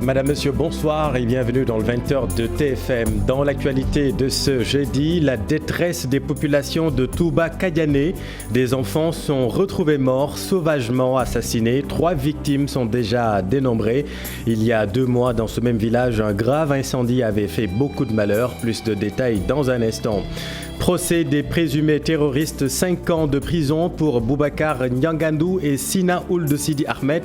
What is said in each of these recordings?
Madame, Monsieur, bonsoir et bienvenue dans le 20h de TFM. Dans l'actualité de ce jeudi, la détresse des populations de Touba-Kadiané. Des enfants sont retrouvés morts, sauvagement assassinés. 3 victimes sont déjà dénombrées. Il y a 2 mois, dans ce même village, un grave incendie avait fait beaucoup de malheur. Plus de détails dans un instant. Procès des présumés terroristes, 5 ans de prison pour Boubacar Nyangandou et Sina Ould Sidi Ahmed.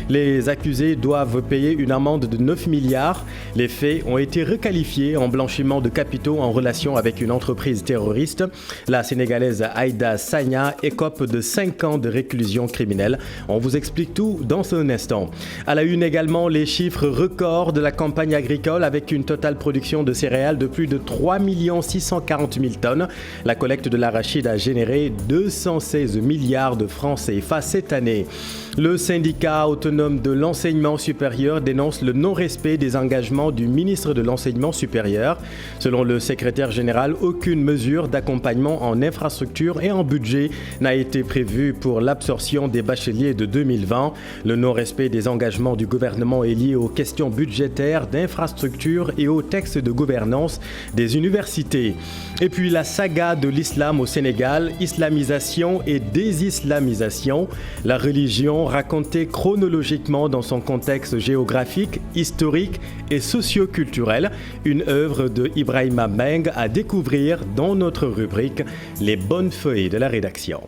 Les accusés doivent payer une amende de 9 milliards. Les faits ont été requalifiés en blanchiment de capitaux en relation avec une entreprise terroriste. La Sénégalaise Aïda Sagna écope de 5 ans de réclusion criminelle. On vous explique tout dans un instant. À la une également, les chiffres records de la campagne agricole avec une totale production de céréales de plus de 3 640 000 tonnes. La collecte de l'arachide a généré 216 milliards de francs CFA cette année. Le syndicat autonome de l'enseignement supérieur dénonce le non-respect des engagements du ministre de l'enseignement supérieur. Selon le secrétaire général, aucune mesure d'accompagnement en infrastructure et en budget n'a été prévue pour l'absorption des bacheliers de 2020. Le non-respect des engagements du gouvernement est lié aux questions budgétaires, d'infrastructure et aux textes de gouvernance des universités. Et puis la saga de l'islam au Sénégal, islamisation et désislamisation. La religion racontée chronologiquement dans son contexte géographique, historique et socio-culturel. Une œuvre de Ibrahima Meng à découvrir dans notre rubrique Les bonnes feuilles de la rédaction.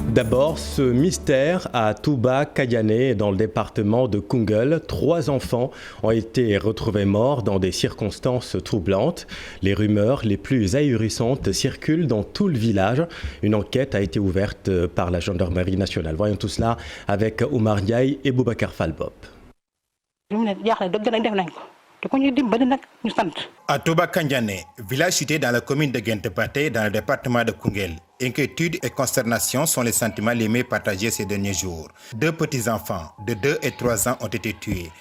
D'abord, ce mystère à Touba-Kadiané, dans le département de Koungheul. 3 enfants ont été retrouvés morts dans des circonstances troublantes. Les rumeurs les plus ahurissantes circulent dans tout le village. Une enquête a été ouverte par la gendarmerie nationale. Voyons tout cela avec Oumar Ndiaye et Boubacar Falbop. À Touba-Kadiané, village situé dans la commune de Gentepaté, dans le département de Koungheul, inquiétude et consternation sont les sentiments les mieux partagés ces derniers jours. 2 petits-enfants de 2 et 3 ans ont été tués.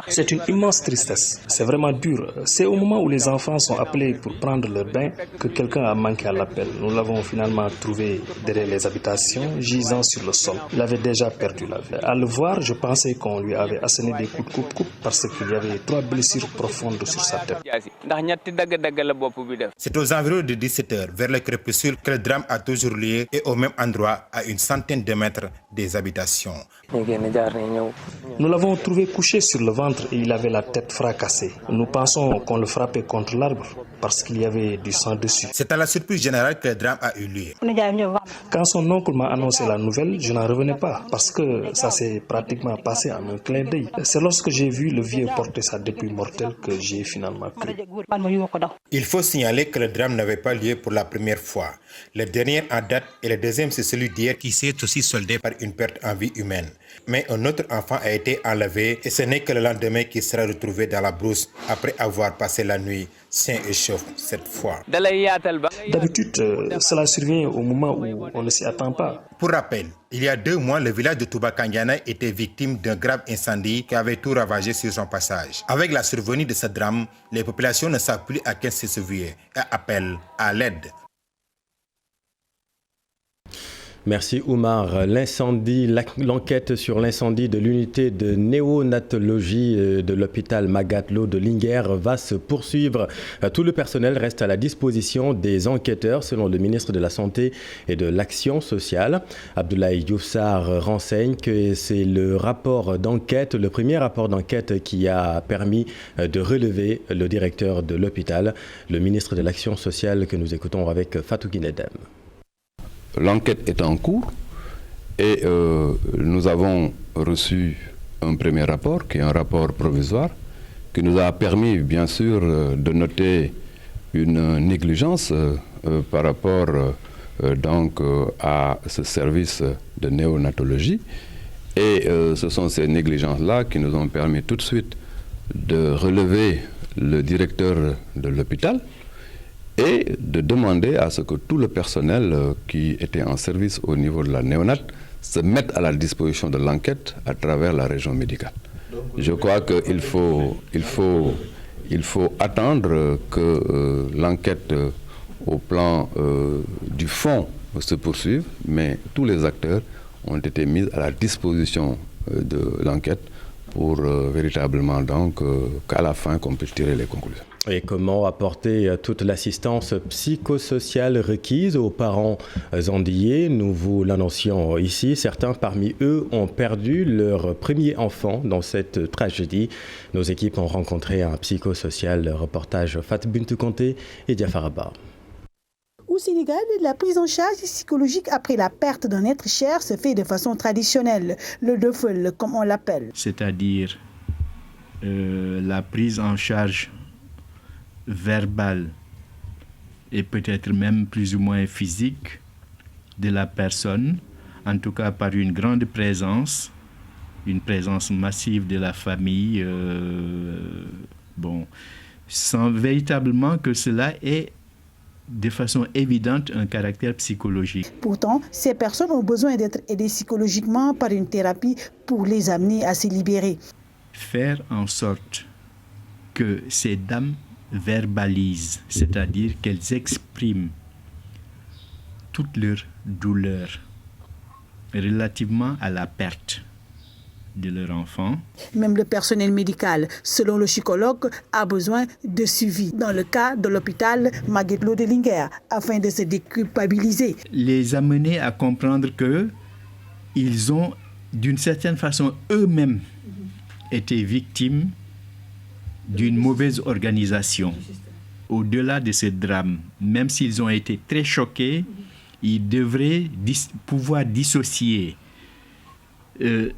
C'est une immense tristesse. C'est vraiment dur. C'est au moment où les enfants sont appelés pour prendre leur bain que quelqu'un a manqué à l'appel. Nous l'avons finalement trouvé derrière les habitations, gisant sur le sol. Il avait déjà perdu la vie. À le voir, je pensais qu'on lui avait asséné des coups de coupe-coupe parce qu'il y avait 3 blessures profondes sur sa tête. C'est aux environs de 17h, vers le crépuscule, que le drame a toujours lieu et au même endroit, à une centaine de mètres des habitations. Nous l'avons trouvé couché sur le ventre et il avait la tête fracassée. Nous pensons qu'on le frappait contre l'arbre parce qu'il y avait du sang dessus. C'est à la surprise générale que le drame a eu lieu. Quand son oncle m'a annoncé la nouvelle, je n'en revenais pas parce que ça s'est pratiquement passé en un clin d'œil. C'est lorsque j'ai vu le vieux porter sa dépouille mortelle que j'ai finalement cru. Il faut signaler que le drame n'avait pas lieu pour la première fois. Le dernier en date et le deuxième, c'est celui d'hier qui s'est aussi soldé par une perte en vie humaine. Mais un autre enfant a été enlevé et ce n'est que le lendemain qu'il sera retrouvé dans la brousse après avoir passé la nuit sain et chaud cette fois. D'habitude, cela survient au moment où on ne s'y attend pas. Pour rappel, il y a 2 mois, le village de Touba-Kadiané était victime d'un grave incendie qui avait tout ravagé sur son passage. Avec la survenue de ce drame, les populations ne savent plus à qui se souvenir et appellent à l'aide. Merci Oumar. L'enquête sur l'incendie de l'unité de néonatologie de l'hôpital Magatlo de Linguère va se poursuivre. Tout le personnel reste à la disposition des enquêteurs selon le ministre de la Santé et de l'Action sociale. Abdoulaye Diouf Sarr renseigne que c'est le rapport d'enquête, le premier rapport d'enquête qui a permis de relever le directeur de l'hôpital, le ministre de l'Action sociale que nous écoutons avec Fatou Guinedem. L'enquête est en cours et nous avons reçu un premier rapport qui est un rapport provisoire qui nous a permis bien sûr de noter une négligence par rapport à ce service de néonatologie et ce sont ces négligences-là qui nous ont permis tout de suite de relever le directeur de l'hôpital et de demander à ce que tout le personnel qui était en service au niveau de la néonate se mettent à la disposition de l'enquête à travers la région médicale. Je crois qu'il faut attendre que l'enquête au plan du fond se poursuive, mais tous les acteurs ont été mis à la disposition de l'enquête pour véritablement donc qu'à la fin qu'on puisse tirer les conclusions. Et comment apporter toute l'assistance psychosociale requise aux parents endeuillés? Nous vous l'annoncions ici. Certains parmi eux ont perdu leur premier enfant dans cette tragédie. Nos équipes ont rencontré un psychosocial. Reportage Fat Bintou Conté et Diafaraba. Au Sénégal, la prise en charge psychologique après la perte d'un être cher se fait de façon traditionnelle, le deuil, comme on l'appelle. C'est-à-dire la prise en charge verbale et peut-être même plus ou moins physique de la personne, en tout cas par une grande présence, une présence massive de la famille, sans véritablement que cela ait de façon évidente un caractère psychologique. Pourtant, ces personnes ont besoin d'être aidées psychologiquement par une thérapie pour les amener à se libérer. Faire en sorte que ces dames verbalisent, c'est-à-dire qu'elles expriment toute leur douleur relativement à la perte de leur enfant. Même le personnel médical, selon le psychologue, a besoin de suivi. Dans le cas de l'hôpital Magatte Lô de Linguère, afin de se déculpabiliser. Les amener à comprendre qu'ils ont, d'une certaine façon, eux-mêmes été victimes d'une mauvaise organisation. Au-delà de ce drame, même s'ils ont été très choqués, ils devraient pouvoir dissocier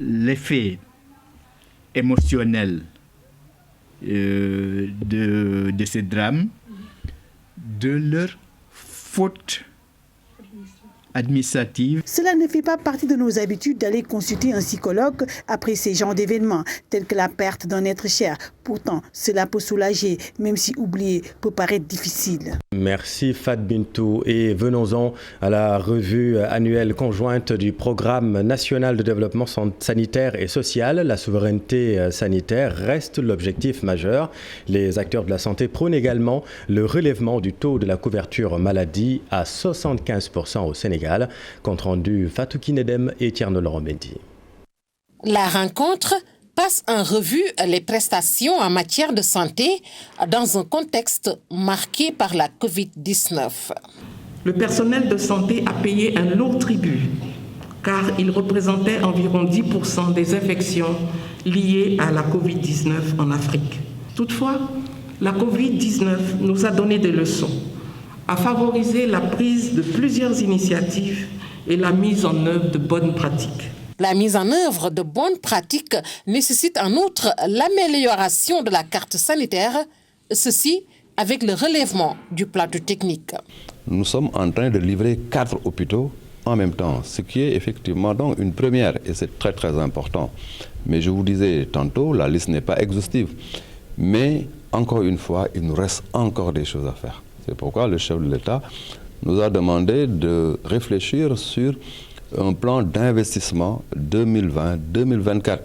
l'effet émotionnel de ce drame de leur faute administrative. Cela ne fait pas partie de nos habitudes d'aller consulter un psychologue après ces genres d'événements, tels que la perte d'un être cher. Pourtant, cela peut soulager, même si oublier peut paraître difficile. Merci Fat Bintou. Et venons-en à la revue annuelle conjointe du Programme national de développement sanitaire et social. La souveraineté sanitaire reste l'objectif majeur. Les acteurs de la santé prônent également le relèvement du taux de la couverture maladie à 75% au Sénégal. Compte rendu Fatou Kinedem et Tierno Laurent Mendy. La rencontre passe en revue les prestations en matière de santé dans un contexte marqué par la Covid-19. Le personnel de santé a payé un lourd tribut car il représentait environ 10% des infections liées à la Covid-19 en Afrique. Toutefois, la Covid-19 nous a donné des leçons, a favorisé la prise de plusieurs initiatives et la mise en œuvre de bonnes pratiques. La mise en œuvre de bonnes pratiques nécessite en outre l'amélioration de la carte sanitaire, ceci avec le relèvement du plateau technique. Nous sommes en train de livrer 4 hôpitaux en même temps, ce qui est effectivement donc une première et c'est très très important. Mais je vous disais tantôt, la liste n'est pas exhaustive. Mais encore une fois, il nous reste encore des choses à faire. C'est pourquoi le chef de l'État nous a demandé de réfléchir sur un plan d'investissement 2020-2024,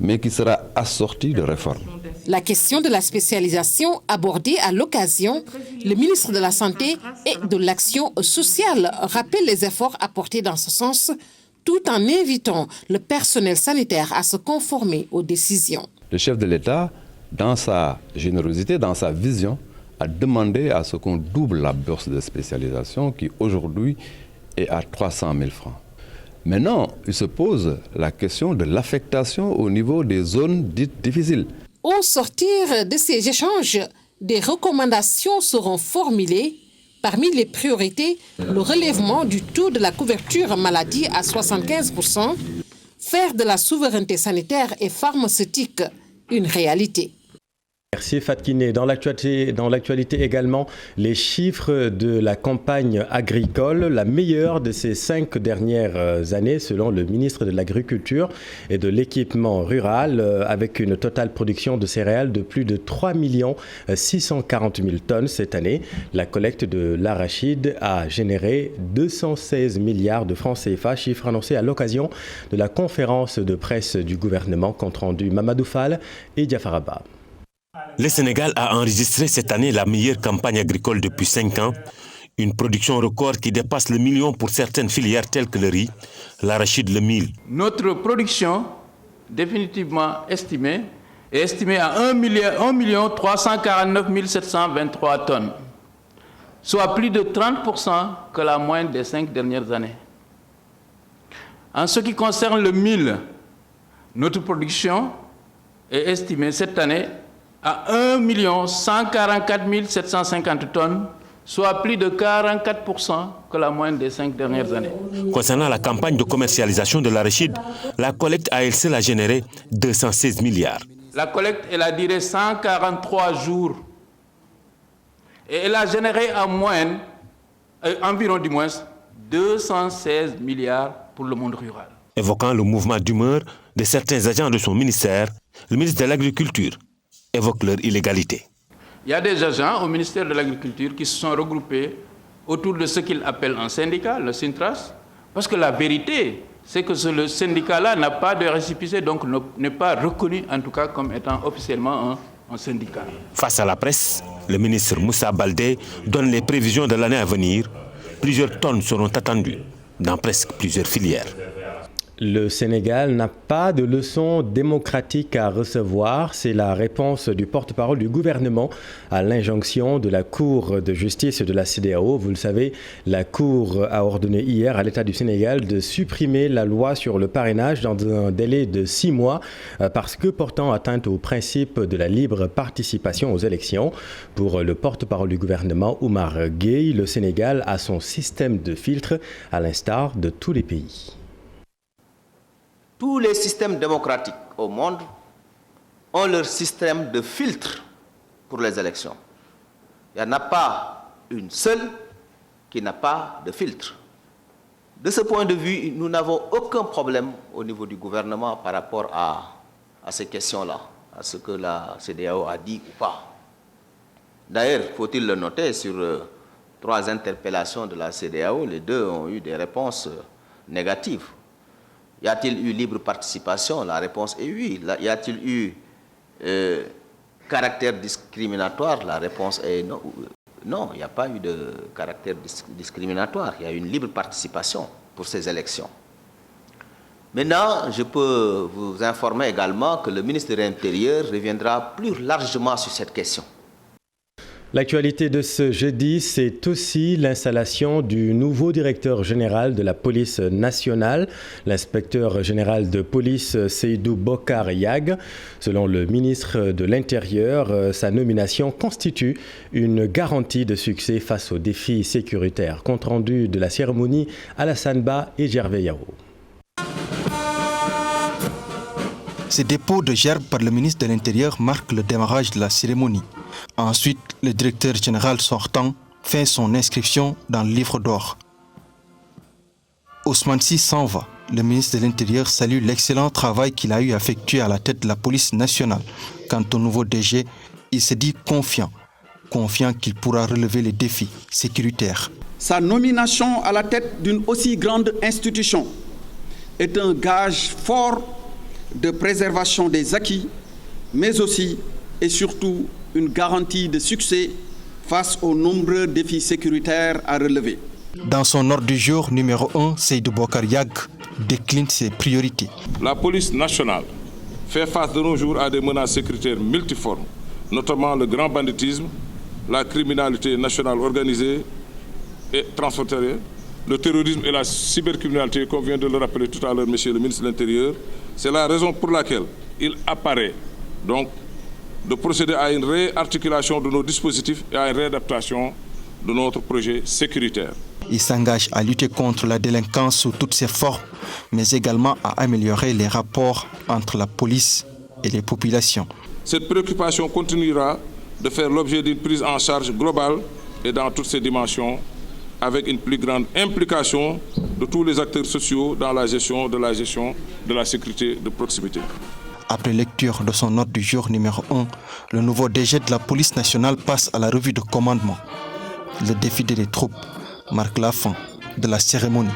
mais qui sera assorti de réformes. La question de la spécialisation abordée à l'occasion, le ministre de la Santé et de l'Action sociale rappelle les efforts apportés dans ce sens, tout en invitant le personnel sanitaire à se conformer aux décisions. Le chef de l'État, dans sa générosité, dans sa vision, a demandé à ce qu'on double la bourse de spécialisation qui aujourd'hui est à 300 000 francs. Maintenant, il se pose la question de l'affectation au niveau des zones dites difficiles. Au sortir de ces échanges, des recommandations seront formulées. Parmi les priorités, le relèvement du taux de la couverture maladie à 75%, faire de la souveraineté sanitaire et pharmaceutique une réalité. Merci Fatkine. Dans l'actualité également, les chiffres de la campagne agricole, la meilleure de ces 5 dernières années selon le ministre de l'Agriculture et de l'Équipement rural, avec une totale production de céréales de plus de 3 640 000 tonnes cette année. La collecte de l'arachide a généré 216 milliards de francs CFA, chiffre annoncé à l'occasion de la conférence de presse du gouvernement, compte rendu Mamadou Fall et Diafaraba. Le Sénégal a enregistré cette année la meilleure campagne agricole depuis 5 ans, une production record qui dépasse le million pour certaines filières telles que le riz, l'arachide, le mil. Notre production, définitivement estimée, est estimée à 1 349 723 tonnes, soit plus de 30% que la moyenne des 5 dernières années. En ce qui concerne le mil, notre production est estimée cette année à 1 144 750 tonnes, soit plus de 44% que la moyenne des 5 dernières années. Concernant la campagne de commercialisation de l'arachide, la collecte à elle seule a généré 216 milliards. La collecte, elle a duré 143 jours et elle a généré environ 216 milliards pour le monde rural. Évoquant le mouvement d'humeur de certains agents de son ministère, le ministre de l'Agriculture évoque leur illégalité. Il y a des agents au ministère de l'Agriculture qui se sont regroupés autour de ce qu'ils appellent un syndicat, le Sintras, parce que la vérité, c'est que ce syndicat-là n'a pas de récépissé, donc n'est pas reconnu en tout cas comme étant officiellement un syndicat. Face à la presse, le ministre Moussa Baldé donne les prévisions de l'année à venir. Plusieurs tonnes seront attendues dans presque plusieurs filières. Le Sénégal n'a pas de leçon démocratique à recevoir. C'est la réponse du porte-parole du gouvernement à l'injonction de la Cour de justice de la CEDEAO. Vous le savez, la Cour a ordonné hier à l'État du Sénégal de supprimer la loi sur le parrainage dans un délai de 6 mois parce que portant atteinte au principe de la libre participation aux élections. Pour le porte-parole du gouvernement, Oumar Gueye, le Sénégal a son système de filtre à l'instar de tous les pays. Tous les systèmes démocratiques au monde ont leur système de filtre pour les élections. Il n'y en a pas une seule qui n'a pas de filtre. De ce point de vue, nous n'avons aucun problème au niveau du gouvernement par rapport à ces questions-là, à ce que la CEDEAO a dit ou pas. D'ailleurs, faut-il le noter, sur 3 interpellations de la CEDEAO, les 2 ont eu des réponses négatives. Y a-t-il eu libre participation? La réponse est oui. Y a-t-il eu caractère discriminatoire? La réponse est non. Non, il n'y a pas eu de caractère discriminatoire. Il y a eu une libre participation pour ces élections. Maintenant, je peux vous informer également que le ministre de l'Intérieur reviendra plus largement sur cette question. L'actualité de ce jeudi, c'est aussi l'installation du nouveau directeur général de la police nationale, l'inspecteur général de police Seydou Bokar Yag. Selon le ministre de l'Intérieur, sa nomination constitue une garantie de succès face aux défis sécuritaires. Compte rendu de la cérémonie, Alassane Ba et Gervais Yao. Ce dépôt de gerbe par le ministre de l'Intérieur marque le démarrage de la cérémonie. Ensuite, le directeur général sortant fait son inscription dans le livre d'or. Ousmane Sy s'en va. Le ministre de l'Intérieur salue l'excellent travail qu'il a eu à effectuer à la tête de la police nationale. Quant au nouveau DG, il se dit confiant qu'il pourra relever les défis sécuritaires. Sa nomination à la tête d'une aussi grande institution est un gage fort de préservation des acquis, mais aussi et surtout une garantie de succès face aux nombreux défis sécuritaires à relever. Dans son ordre du jour numéro 1, Seydou Bokar Yag décline ses priorités. La police nationale fait face de nos jours à des menaces sécuritaires multiformes, notamment le grand banditisme, la criminalité nationale organisée et transfrontalière, le terrorisme et la cybercriminalité, comme vient de le rappeler tout à l'heure monsieur le ministre de l'Intérieur. C'est la raison pour laquelle il apparaît donc de procéder à une réarticulation de nos dispositifs et à une réadaptation de notre projet sécuritaire. Il s'engage à lutter contre la délinquance sous toutes ses formes, mais également à améliorer les rapports entre la police et les populations. Cette préoccupation continuera de faire l'objet d'une prise en charge globale et dans toutes ses dimensions, avec une plus grande implication de tous les acteurs sociaux dans la gestion de la sécurité de proximité. Après lecture de son ordre du jour numéro 1, le nouveau DG de la police nationale passe à la revue de commandement. Le défilé des troupes marque la fin de la cérémonie.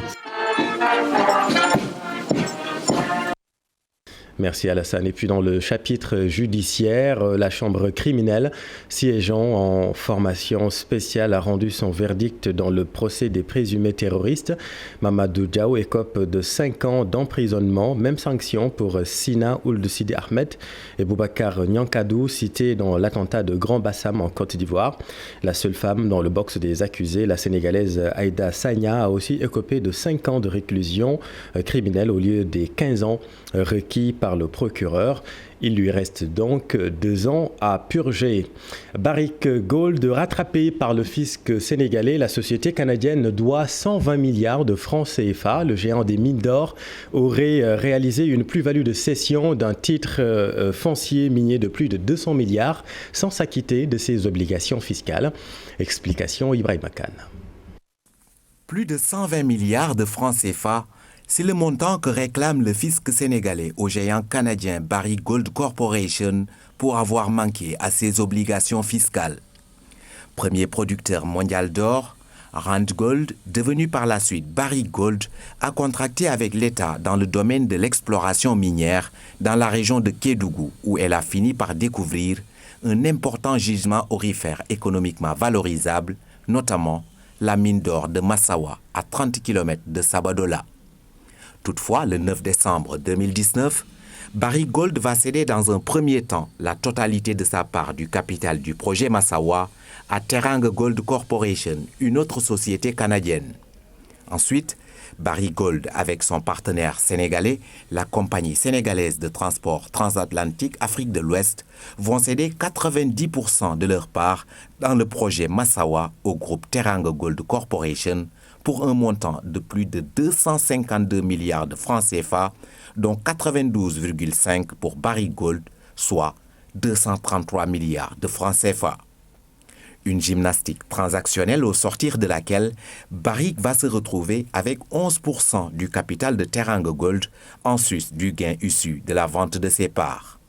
Merci Alassane. Et puis dans le chapitre judiciaire, la chambre criminelle siégeant en formation spéciale a rendu son verdict dans le procès des présumés terroristes. Mamadou Diaw écope de 5 ans d'emprisonnement, même sanction pour Sina Ould Sidi Ahmed et Boubacar Nyankadou, cités dans l'attentat de Grand Bassam en Côte d'Ivoire. La seule femme dans le box des accusés, la Sénégalaise Aïda Sagna, a aussi écopé de 5 ans de réclusion criminelle au lieu des 15 ans requis par le procureur. Il lui reste donc 2 ans à purger. Barrick Gold, rattrapé par le fisc sénégalais, la société canadienne doit 120 milliards de francs CFA. Le géant des mines d'or aurait réalisé une plus-value de cession d'un titre foncier minier de plus de 200 milliards sans s'acquitter de ses obligations fiscales. Explication Ibrahima Khan. Plus de 120 milliards de francs CFA, c'est le montant que réclame le fisc sénégalais au géant canadien Barrick Gold Corporation pour avoir manqué à ses obligations fiscales. Premier producteur mondial d'or, Randgold, devenu par la suite Barrick Gold, a contracté avec l'État dans le domaine de l'exploration minière dans la région de Kédougou, où elle a fini par découvrir un important gisement aurifère économiquement valorisable, notamment la mine d'or de Massawa, à 30 km de Sabadola. Toutefois, le 9 décembre 2019, Barrick Gold va céder dans un premier temps la totalité de sa part du capital du projet Massawa à Terang Gold Corporation, une autre société canadienne. Ensuite, Barrick Gold, avec son partenaire sénégalais, la compagnie sénégalaise de transport transatlantique Afrique de l'Ouest, vont céder 90% de leur part dans le projet Massawa au groupe Terang Gold Corporation, pour un montant de plus de 252 milliards de francs CFA, dont 92,5 pour Barrick Gold, soit 233 milliards de francs CFA. Une gymnastique transactionnelle au sortir de laquelle Barrick va se retrouver avec 11% du capital de Terang Gold en sus du gain issu de la vente de ses parts.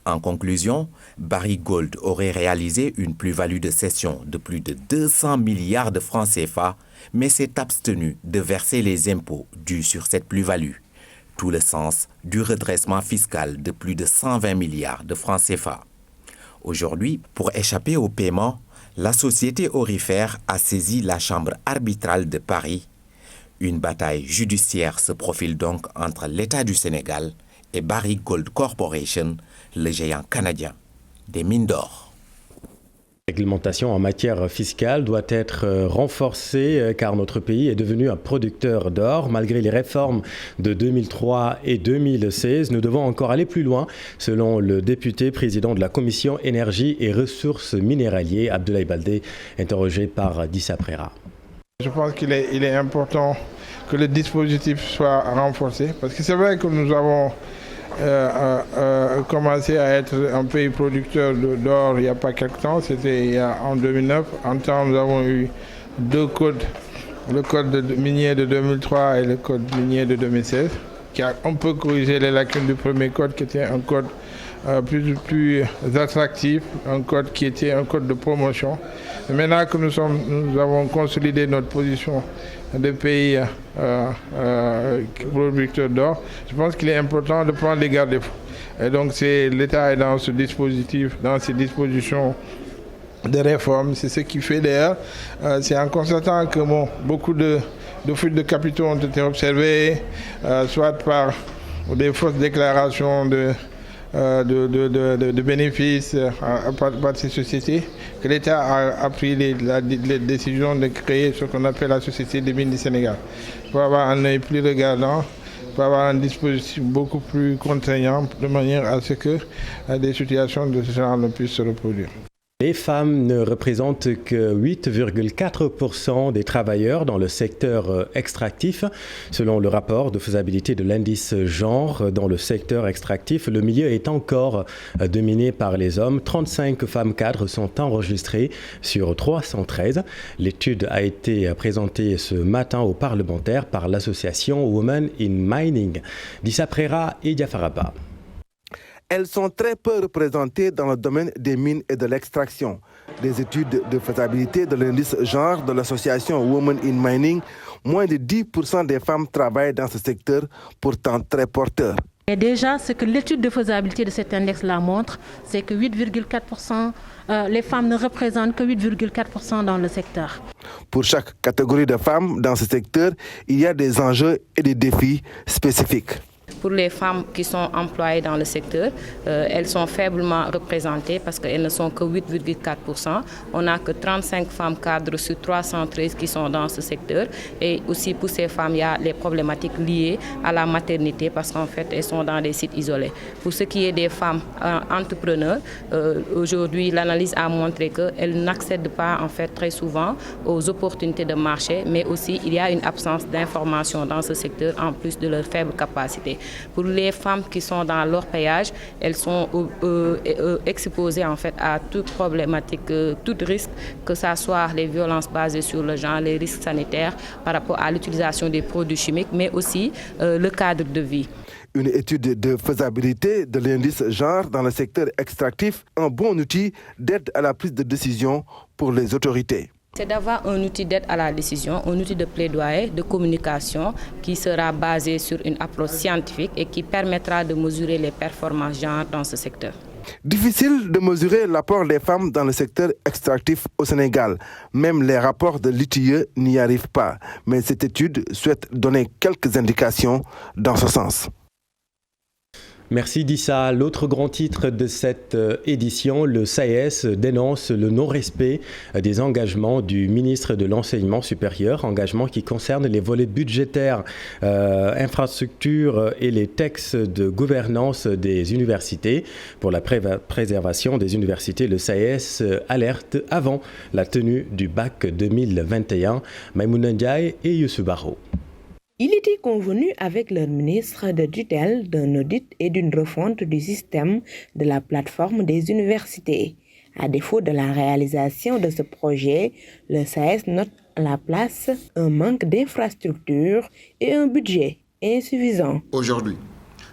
En conclusion, Barrick Gold aurait réalisé une plus-value de cession de plus de 200 milliards de francs CFA, mais s'est abstenu de verser les impôts dus sur cette plus-value. Tout le sens du redressement fiscal de plus de 120 milliards de francs CFA. Aujourd'hui, pour échapper au paiement, la société aurifère a saisi la chambre arbitrale de Paris. Une bataille judiciaire se profile donc entre l'État du Sénégal et Barrick Gold Corporation, le géant canadien des mines d'or. La réglementation en matière fiscale doit être renforcée car notre pays est devenu un producteur d'or. Malgré les réformes de 2003 et 2016, nous devons encore aller plus loin, selon le député président de la commission énergie et ressources minéralières, Abdoulaye Baldé, interrogé par Dissa Prera. Je pense qu'il est important que le dispositif soit renforcé parce que c'est vrai que nous avons commencé à être un pays producteur d'or il n'y a pas quelque temps, c'était en 2009. En temps, nous avons eu 2 codes, le code minier de 2003 et le code minier de 2016, qui a un peu corrigé les lacunes du premier code, qui était un code plus attractif, un code qui était un code de promotion. Et maintenant que nous avons consolidé notre position de pays producteurs d'or, je pense qu'il est important de prendre les garde-fous. Et donc l'État est dans ce dispositif, dans ces dispositions de réforme. C'est ce qui fait d'ailleurs, c'est en constatant que beaucoup de fuites de capitaux ont été observées, soit par des fausses déclarations de bénéfices par ces sociétés, que l'État a pris la décision de créer ce qu'on appelle la Société des mines du Sénégal, pour avoir un œil plus regardant, pour avoir un dispositif beaucoup plus contraignant, de manière à ce que des situations de ce genre ne puissent se reproduire. Les femmes ne représentent que 8,4% des travailleurs dans le secteur extractif. Selon le rapport de faisabilité de l'indice genre dans le secteur extractif, le milieu est encore dominé par les hommes. 35 femmes cadres sont enregistrées sur 313. L'étude a été présentée ce matin aux parlementaires par l'association Women in Mining. Dissa Prera et Diafaraba. Elles sont très peu représentées dans le domaine des mines et de l'extraction. Des études de faisabilité de l'indice genre de l'association Women in Mining, moins de 10% des femmes travaillent dans ce secteur, pourtant très porteur. Et déjà, ce que l'étude de faisabilité de cet index-là montre, c'est que 8,4%, les femmes ne représentent que 8,4% dans le secteur. Pour chaque catégorie de femmes dans ce secteur, il y a des enjeux et des défis spécifiques. Pour les femmes qui sont employées dans le secteur, elles sont faiblement représentées parce qu'elles ne sont que 8,4%. On n'a que 35 femmes cadres sur 313 qui sont dans ce secteur. Et aussi pour ces femmes, il y a les problématiques liées à la maternité parce qu'en fait, elles sont dans des sites isolés. Pour ce qui est des femmes entrepreneurs, aujourd'hui, l'analyse a montré qu'elles n'accèdent pas en fait très souvent aux opportunités de marché, mais aussi il y a une absence d'information dans ce secteur en plus de leur faible capacité. Pour les femmes qui sont dans l'orpaillage, elles sont exposées en fait à toute problématique, tout risque, que ce soit les violences basées sur le genre, les risques sanitaires par rapport à l'utilisation des produits chimiques, mais aussi le cadre de vie. Une étude de faisabilité de l'indice genre dans le secteur extractif, un bon outil d'aide à la prise de décision pour les autorités. C'est d'avoir un outil d'aide à la décision, un outil de plaidoyer, de communication qui sera basé sur une approche scientifique et qui permettra de mesurer les performances genre dans ce secteur. Difficile de mesurer l'apport des femmes dans le secteur extractif au Sénégal. Même les rapports de l'ITIE n'y arrivent pas. Mais cette étude souhaite donner quelques indications dans ce sens. Merci Dissa. L'autre grand titre de cette édition, le SAES dénonce le non-respect des engagements du ministre de l'Enseignement supérieur, engagements qui concernent les volets budgétaires, infrastructures et les textes de gouvernance des universités. Pour la préservation des universités, le SAES alerte avant la tenue du bac 2021. Maïmouna Ndiaye et Youssou Barro. Il était convenu avec leur ministre de tutelle d'un audit et d'une refonte du système de la plateforme des universités. À défaut de la réalisation de ce projet, le SAES note à la place un manque d'infrastructures et un budget insuffisant. Aujourd'hui,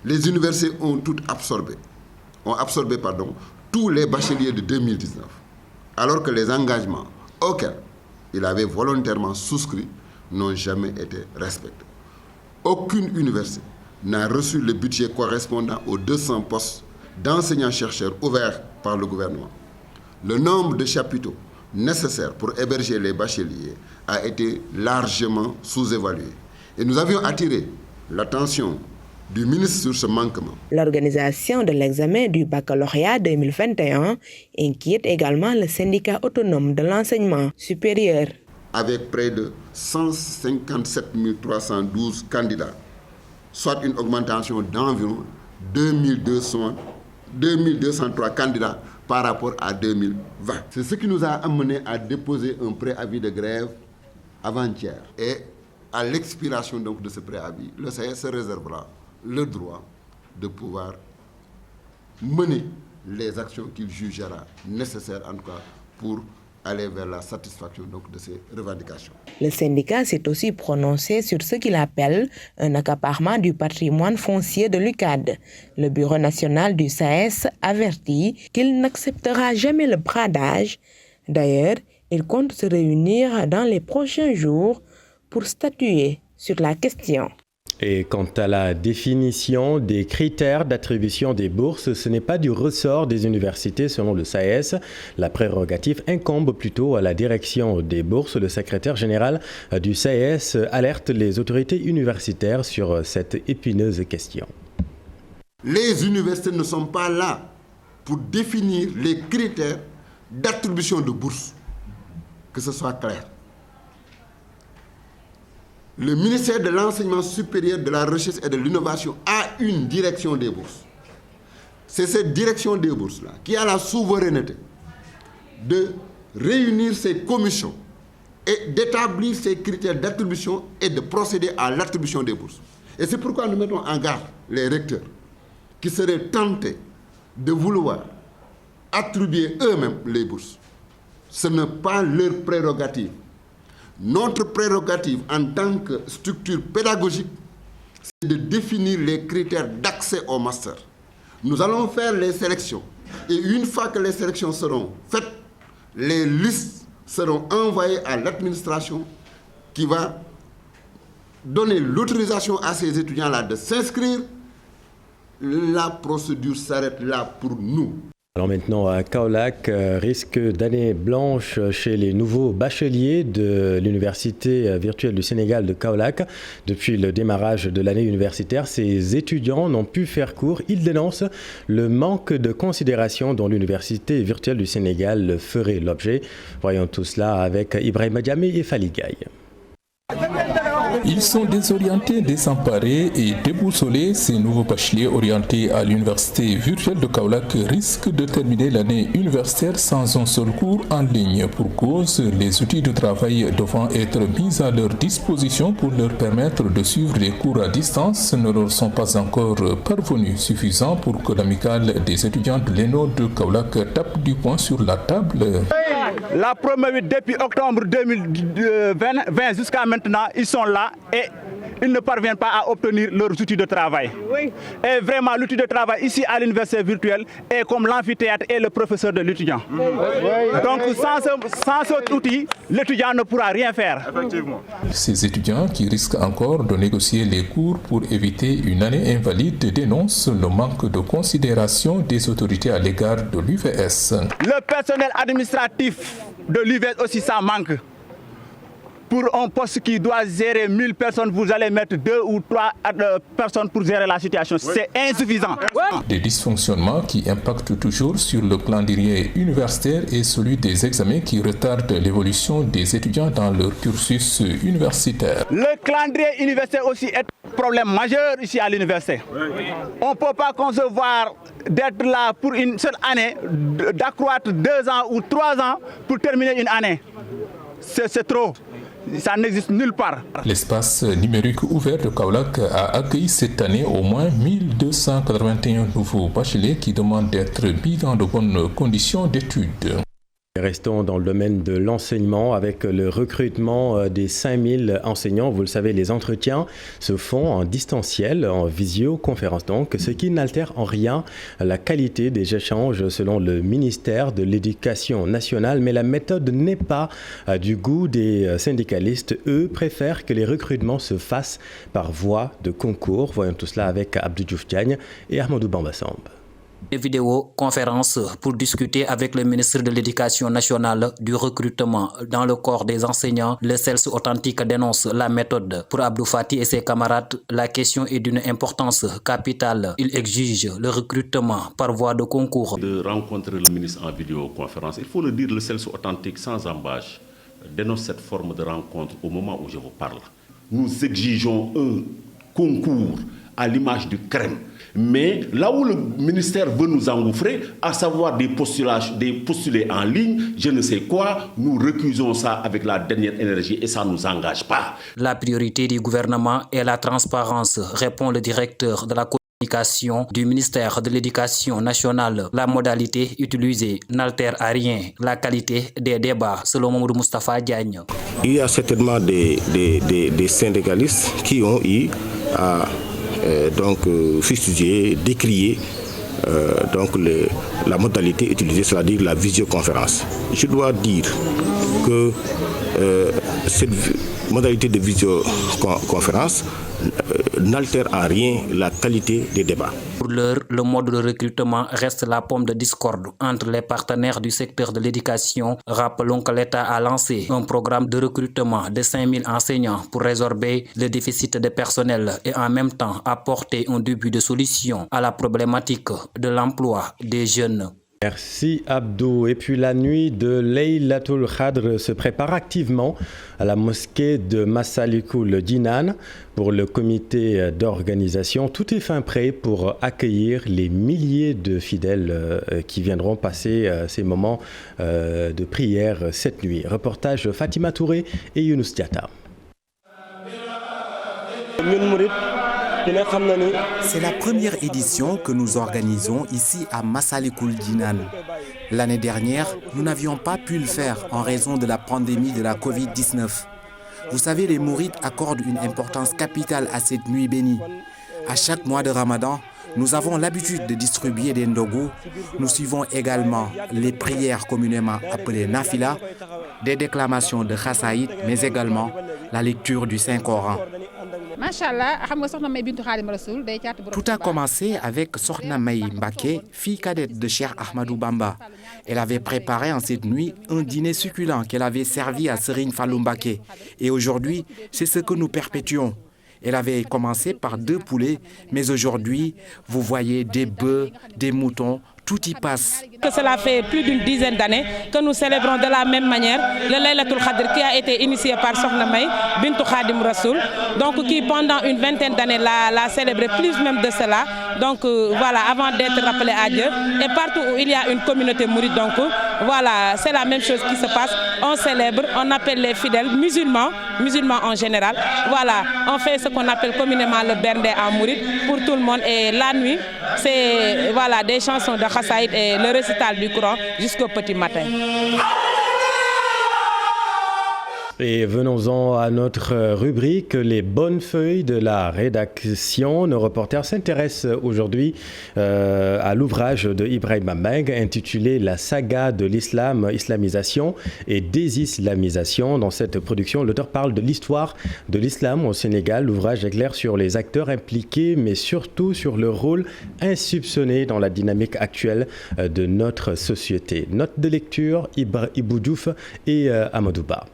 les universités ont absorbé tous les bacheliers de 2019, alors que les engagements auxquels ils avaient volontairement souscrit n'ont jamais été respectés. Aucune université n'a reçu le budget correspondant aux 200 postes d'enseignants-chercheurs ouverts par le gouvernement. Le nombre de chapiteaux nécessaires pour héberger les bacheliers a été largement sous-évalué. Et nous avions attiré l'attention du ministre sur ce manquement. L'organisation de l'examen du baccalauréat 2021 inquiète également le syndicat autonome de l'enseignement supérieur. Avec près de 157 312 candidats, soit une augmentation d'environ 2203 candidats par rapport à 2020. C'est ce qui nous a amené à déposer un préavis de grève avant-hier. Et à l'expiration donc de ce préavis, le SAES se réservera le droit de pouvoir mener les actions qu'il jugera nécessaires en tout cas pour aller vers la satisfaction donc de ces revendications. Le syndicat s'est aussi prononcé sur ce qu'il appelle un accaparement du patrimoine foncier de l'UCAD. Le Bureau national du SAES avertit qu'il n'acceptera jamais le bradage. D'ailleurs, il compte se réunir dans les prochains jours pour statuer sur la question. Et quant à la définition des critères d'attribution des bourses, ce n'est pas du ressort des universités selon le SAES. La prérogative incombe plutôt à la direction des bourses. Le secrétaire général du SAES alerte les autorités universitaires sur cette épineuse question. Les universités ne sont pas là pour définir les critères d'attribution de bourses. Que ce soit clair. Le ministère de l'Enseignement supérieur, de la Recherche et de l'Innovation a une direction des bourses. C'est cette direction des bourses-là qui a la souveraineté de réunir ces commissions et d'établir ces critères d'attribution et de procéder à l'attribution des bourses. Et c'est pourquoi nous mettons en garde les recteurs qui seraient tentés de vouloir attribuer eux-mêmes les bourses. Ce n'est pas leur prérogative. Notre prérogative en tant que structure pédagogique, c'est de définir les critères d'accès au master. Nous allons faire les sélections. Et une fois que les sélections seront faites, les listes seront envoyées à l'administration qui va donner l'autorisation à ces étudiants-là de s'inscrire. La procédure s'arrête là pour nous. Alors maintenant à Kaolack, risque d'année blanche chez les nouveaux bacheliers de l'Université virtuelle du Sénégal de Kaolack. Depuis le démarrage de l'année universitaire, ces étudiants n'ont pu faire cours. Ils dénoncent le manque de considération dont l'Université virtuelle du Sénégal ferait l'objet. Voyons tout cela avec Ibrahima Diamé et Faligaï. Ils sont désorientés, désemparés et déboussolés. Ces nouveaux bacheliers orientés à l'université virtuelle de Kaolack risquent de terminer l'année universitaire sans un seul cours en ligne. Pour cause, les outils de travail devant être mis à leur disposition pour leur permettre de suivre les cours à distance ne leur sont pas encore parvenus, suffisants pour que l'amicale des étudiants de l'ENO de Kaolack tape du poing sur la table. La première, depuis octobre 2020 jusqu'à maintenant, ils sont là et ils ne parviennent pas à obtenir leurs outils de travail. Oui. Et vraiment, l'outil de travail ici à l'université virtuelle est comme l'amphithéâtre et le professeur de l'étudiant. Oui. Donc sans cet outil, l'étudiant ne pourra rien faire. Effectivement. Ces étudiants qui risquent encore de négocier les cours pour éviter une année invalide dénoncent le manque de considération des autorités à l'égard de l'UVS. Le personnel administratif de l'UVS aussi, ça manque. Pour un poste qui doit gérer 1000 personnes, vous allez mettre 2 ou 3 personnes pour gérer la situation. Oui. C'est insuffisant. Oui. Des dysfonctionnements qui impactent toujours sur le calendrier universitaire et celui des examens qui retardent l'évolution des étudiants dans leur cursus universitaire. Le calendrier universitaire aussi est un problème majeur ici à l'université. Oui. On ne peut pas concevoir d'être là pour une seule année, d'accroître 2 ans ou 3 ans pour terminer une année. C'est trop. Ça n'existe nulle part. L'espace numérique ouvert de Kaolack a accueilli cette année au moins 1281 nouveaux bacheliers qui demandent d'être mis dans de bonnes conditions d'études. Restons dans le domaine de l'enseignement avec le recrutement des 5000 enseignants. Vous le savez, les entretiens se font en distanciel, en visioconférence donc, ce qui n'altère en rien la qualité des échanges selon le ministère de l'Éducation nationale. Mais la méthode n'est pas du goût des syndicalistes. Eux préfèrent que les recrutements se fassent par voie de concours. Voyons tout cela avec Abdou Diouf Diagne et Ahmadou Bamba-Samb. Des vidéoconférences pour discuter avec le ministre de l'Éducation nationale du recrutement dans le corps des enseignants. Le CELS authentique dénonce la méthode. Pour Abdou Fati et ses camarades, la question est d'une importance capitale. Il exige le recrutement par voie de concours. De rencontrer le ministre en vidéoconférence, il faut le dire, le CELS authentique sans embâche dénonce cette forme de rencontre au moment où je vous parle. Nous exigeons un concours à l'image du crème. Mais là où le ministère veut nous engouffrer, à savoir des postulés en ligne, je ne sais quoi, nous recusons ça avec la dernière énergie et ça ne nous engage pas. La priorité du gouvernement est la transparence, répond le directeur de la communication du ministère de l'Éducation nationale. La modalité utilisée n'altère à rien la qualité des débats, selon Mamoudou Moustapha Diagne. Il y a certainement des syndicalistes qui ont eu à fustiger, décrier la modalité utilisée, c'est-à-dire la visioconférence. Je dois dire que cette modalité de visioconférence n'altère en rien la qualité des débats. Pour l'heure, le mode de recrutement reste la pomme de discorde entre les partenaires du secteur de l'éducation. Rappelons que l'État a lancé un programme de recrutement de 5000 enseignants pour résorber le déficit de personnel et en même temps apporter un début de solution à la problématique de l'emploi des jeunes. Merci Abdou. Et puis la nuit de Laylatul Qadr se prépare activement à la mosquée de Massalikul Jinan. Pour le comité d'organisation, tout est fin prêt pour accueillir les milliers de fidèles qui viendront passer ces moments de prière cette nuit. Reportage Fatima Touré et Younous Diatta. C'est la première édition que nous organisons ici à Massalikul Jinan. L'année dernière, nous n'avions pas pu le faire en raison de la pandémie de la Covid-19. Vous savez, les mourides accordent une importance capitale à cette nuit bénie. À chaque mois de Ramadan, nous avons l'habitude de distribuer des ndogou. Nous suivons également les prières communément appelées nafila, des déclamations de khassaïd, mais également la lecture du Saint-Coran. Tout a commencé avec Sokhna May Mbaké, fille cadette de Cheikh Ahmadou Bamba. Elle avait préparé en cette nuit un dîner succulent qu'elle avait servi à Serigne Fallou Mbaké. Et aujourd'hui, c'est ce que nous perpétuons. Elle avait commencé par 2 poulets, mais aujourd'hui, vous voyez des bœufs, des moutons, tout y passe. Cela fait plus d'une dizaine d'années que nous célébrons de la même manière le Laylatul Qadr qui a été initié par Sokhna May Bintou Khadim Rassoul, donc qui pendant une vingtaine d'années l'a célébré, plus même de cela. Donc voilà, avant d'être rappelé à Dieu. Et partout où il y a une communauté mouride, donc voilà, c'est la même chose qui se passe. On célèbre, on appelle les fidèles musulmans en général. Voilà, on fait ce qu'on appelle communément le bernde en mouride pour tout le monde. Et la nuit, c'est voilà, des chansons de khassaïd et le récital du Coran jusqu'au petit matin. Et venons-en à notre rubrique, les bonnes feuilles de la rédaction. Nos reporters s'intéressent aujourd'hui à l'ouvrage de Ibrahima Mbengue intitulé « La saga de l'islam, islamisation et désislamisation ». Dans cette production, l'auteur parle de l'histoire de l'islam au Sénégal. L'ouvrage éclaire sur les acteurs impliqués, mais surtout sur le rôle insoupçonné dans la dynamique actuelle de notre société. Note de lecture, Ibou Diouf et Amadouba.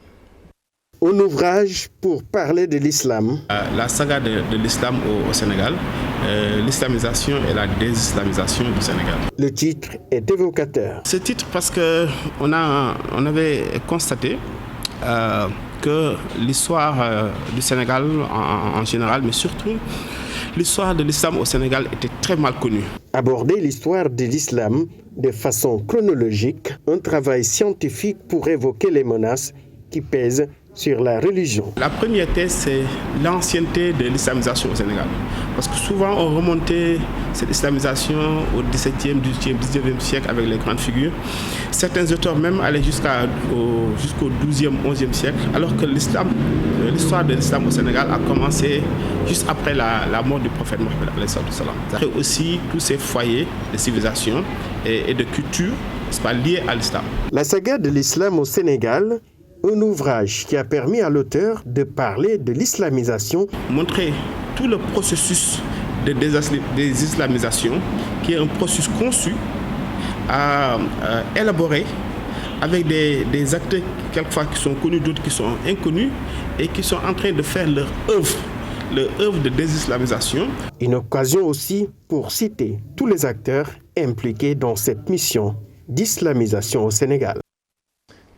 Un ouvrage pour parler de l'islam. La saga de l'islam au Sénégal, l'islamisation et la désislamisation du Sénégal. Le titre est évocateur. Ce titre parce qu'on avait constaté que l'histoire du Sénégal en général, mais surtout l'histoire de l'islam au Sénégal était très mal connue. Aborder l'histoire de l'islam de façon chronologique, un travail scientifique pour évoquer les menaces qui pèsent sur la religion. La première thèse, c'est l'ancienneté de l'islamisation au Sénégal. Parce que souvent, on remontait cette islamisation au XVIIe, XVIIIe, XIXe siècle avec les grandes figures. Certains auteurs même allaient jusqu'au XIIe, XIe siècle, alors que l'histoire de l'islam au Sénégal a commencé juste après la mort du prophète Mohammed. Après aussi tous ces foyers de civilisation et de culture liés à l'islam. La saga de l'islam au Sénégal, un ouvrage qui a permis à l'auteur de parler de l'islamisation. Montrer tout le processus de désislamisation, qui est un processus conçu, élaboré, avec des acteurs quelquefois qui sont connus, d'autres qui sont inconnus, et qui sont en train de faire leur œuvre de désislamisation. Une occasion aussi pour citer tous les acteurs impliqués dans cette mission d'islamisation au Sénégal.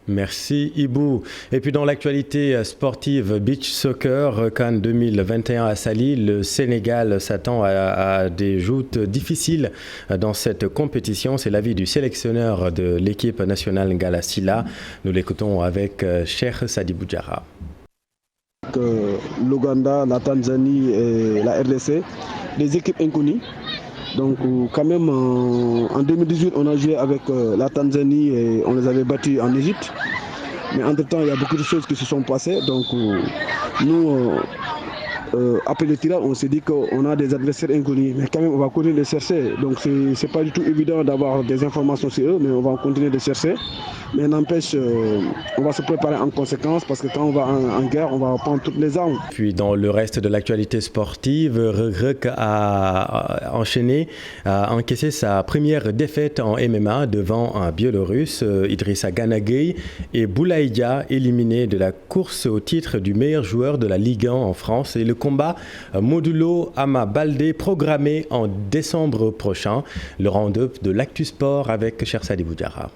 Merci Ibou. Et puis dans l'actualité sportive, beach soccer, Cannes 2021 à Saly, le Sénégal s'attend à des joutes difficiles dans cette compétition. C'est l'avis du sélectionneur de l'équipe nationale Ngala Sylla. Nous l'écoutons avec Cheikh Sadibou Diarra. L'Ouganda, la Tanzanie et la RDC, des équipes inconnues. Donc quand même en 2018 on a joué avec la Tanzanie et on les avait battus en Égypte. Mais entre-temps il y a beaucoup de choses qui se sont passées. Donc nous après le tirage on s'est dit qu'on a des adversaires inconnus. Mais quand même on va continuer de chercher. Donc c'est pas du tout évident d'avoir des informations sur eux, mais on va continuer de chercher. Mais n'empêche, on va se préparer en conséquence parce que quand on va en guerre, on va prendre toutes les armes. Puis dans le reste de l'actualité sportive, Regrec a encaissé sa première défaite en MMA devant un Biélorusse, Idrissa Ganagay, et Boulaïdia, éliminé de la course au titre du meilleur joueur de la Ligue 1 en France. Et le combat Modulo Ama Baldé programmé en décembre prochain. Le round-up de l'Actu Sport avec Cher Sadibou Diarra.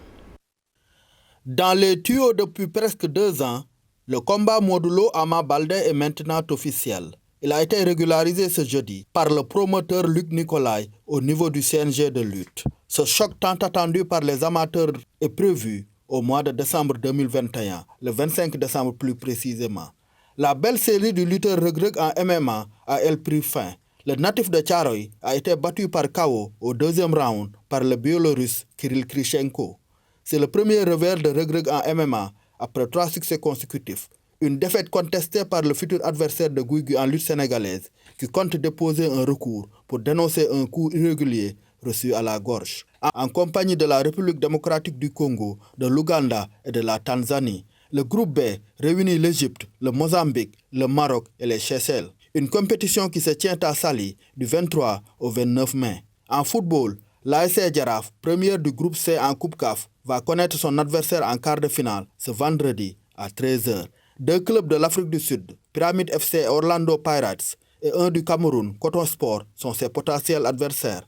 Dans les tuyaux depuis presque 2 ans, le combat Modulo Ama Baldé est maintenant officiel. Il a été régularisé ce jeudi par le promoteur Luc Nicolaï au niveau du CNG de lutte. Ce choc tant attendu par les amateurs est prévu au mois de décembre 2021, le 25 décembre plus précisément. La belle série du lutteur Reug Reug en MMA a elle pris fin. Le natif de Tcharoy a été battu par KO au 2e round par le Biélorusse Kirill Krichenko. C'est le premier revers de Reug Reug en MMA après 3 succès consécutifs. Une défaite contestée par le futur adversaire de Guigui en lutte sénégalaise qui compte déposer un recours pour dénoncer un coup irrégulier reçu à la gorge. En compagnie de la République démocratique du Congo, de l'Ouganda et de la Tanzanie, le groupe B réunit l'Égypte, le Mozambique, le Maroc et les Seychelles. Une compétition qui se tient à Saly du 23 au 29 mai. En football, l'ASC Jaraaf, première du groupe C en Coupe CAF, va connaître son adversaire en quart de finale ce vendredi à 13h. 2 clubs de l'Afrique du Sud, Pyramid FC et Orlando Pirates, et un du Cameroun, Coton Sport, sont ses potentiels adversaires.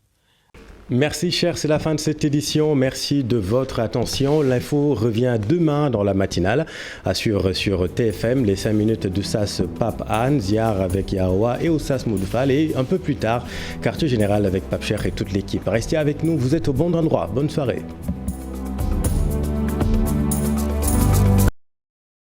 Merci cher, c'est la fin de cette édition. Merci de votre attention. L'info revient demain dans la matinale. À suivre sur TFM, les 5 minutes de SAS Pape Anne, Ziar avec Yahoua et Oussas Moudoufal. Et un peu plus tard, quartier général avec Pape Cheikh et toute l'équipe. Restez avec nous, vous êtes au bon endroit. Bonne soirée.